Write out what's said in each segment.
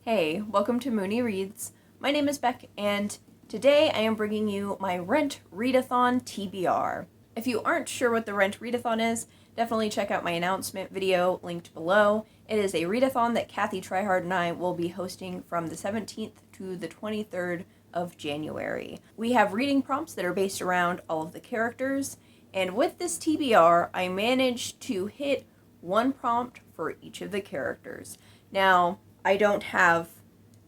Hey, welcome to Mooney Reads. My name is Beck, and today I am bringing you my Rent Readathon TBR. If you aren't sure what the Rent Readathon is, definitely check out my announcement video linked below. It is a readathon that Kathy Tryhard and I will be hosting from the 17th to the 23rd of January. We have reading prompts that are based around all of the characters, and with this TBR, I managed to hit one prompt for each of the characters. Now, I don't have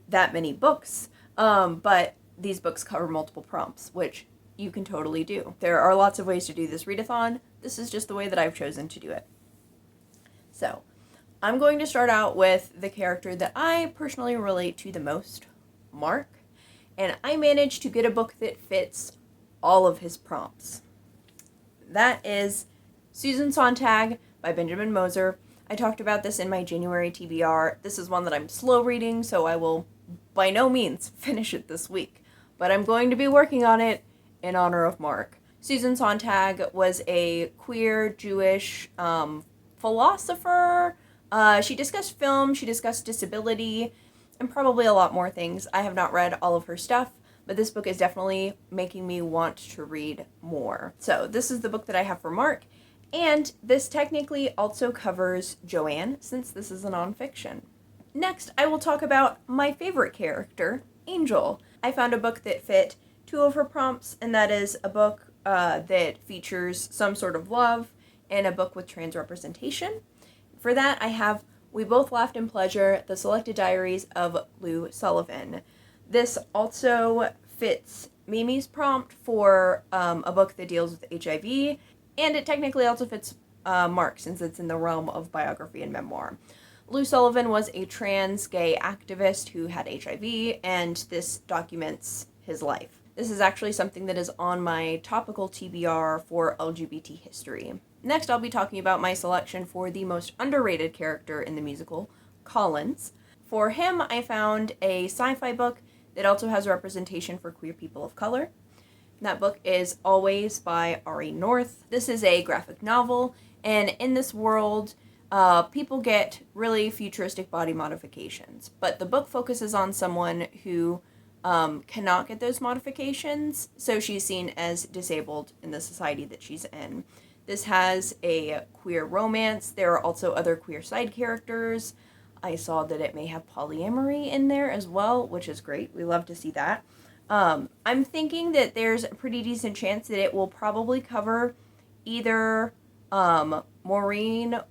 that many books, but these books cover multiple prompts, which you can totally do. There are lots of ways to do this readathon. This is just the way that I've chosen to do it. So, I'm going to start out with the character that I personally relate to the most, Mark, and I managed to get a book that fits all of his prompts. That is Susan Sontag by Benjamin Moser. I talked about this in my January TBR. This is one that I'm slow reading, so I will by no means finish it this week. But I'm going to be working on it in honor of Mark. Susan Sontag was a queer Jewish philosopher. She discussed film, she discussed disability, and probably a lot more things. I have not read all of her stuff, but this book is definitely making me want to read more. So this is the book that I have for Mark. And this technically also covers Joanne, since this is a nonfiction. Next, I will talk about my favorite character, Angel. I found a book that fit two of her prompts, and that is a book that features some sort of love and a book with trans representation. For that, I have We Both Laughed in Pleasure, The Selected Diaries of Sullivan. This also fits Mimi's prompt for a book that deals with HIV, and it technically also fits Mark, since it's in the realm of biography and memoir. Sullivan was a trans gay activist who had HIV, and this documents his life. This is actually something that is on my topical TBR for LGBT history. Next, I'll be talking about my selection for the most underrated character in the musical, Collins. For him, I found a sci-fi book that also has representation for queer people of color. That book is Always by Ari North. This is a graphic novel, and in this world, people get really futuristic body modifications. But the book focuses on someone who cannot get those modifications, so she's seen as disabled in the society that she's in. This has a queer romance. There are also other queer side characters. I saw that it may have polyamory in there as well, which is great. We love to see that. I'm thinking that there's a pretty decent chance that it will probably cover either Maureen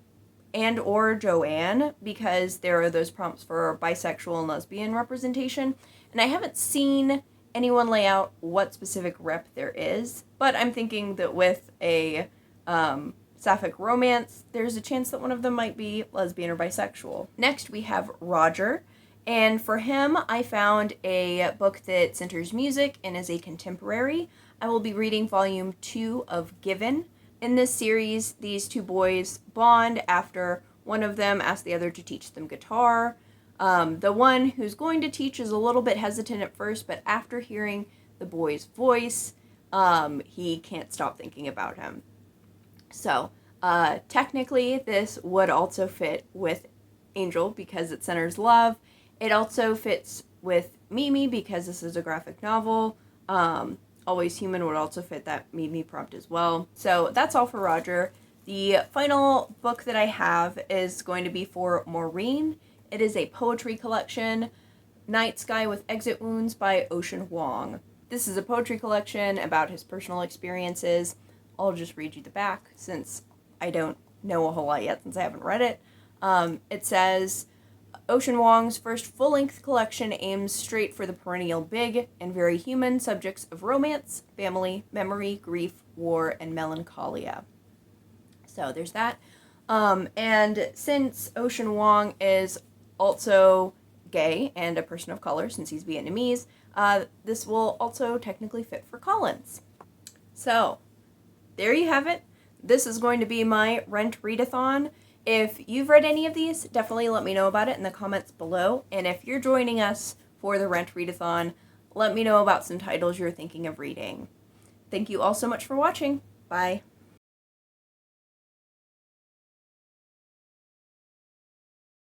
and or Joanne, because there are those prompts for bisexual and lesbian representation, and I haven't seen anyone lay out what specific rep there is, but I'm thinking that with a sapphic romance, there's a chance that one of them might be lesbian or bisexual. Next, we have Roger. And for him, I found a book that centers music and is a contemporary. I will be reading volume 2 of Given. In this series, these two boys bond after one of them asks the other to teach them guitar. The one who's going to teach is a little bit hesitant at first, but after hearing the boy's voice, he can't stop thinking about him. So, technically, this would also fit with Angel because it centers love. It also fits with Mimi because this is a graphic novel. Always Human would also fit that Mimi prompt as well. So that's all for Roger. The final book that I have is going to be for Maureen. It is a poetry collection, Night Sky with Exit Wounds by Ocean Vuong. This is a poetry collection about his personal experiences. I'll just read you the back since I don't know a whole lot yet since I haven't read it. It says, Ocean Vuong's first full-length collection aims straight for the perennial big and very human subjects of romance, family, memory, grief, war, and melancholia. So there's that. And since Ocean Vuong is also gay and a person of color, since he's Vietnamese, this will also technically fit for Collins. So, there you have it. This is going to be my Rent Readathon. If you've read any of these, definitely let me know about it in the comments below. And if you're joining us for the Rent Readathon, let me know about some titles you're thinking of reading. Thank you all so much for watching. Bye.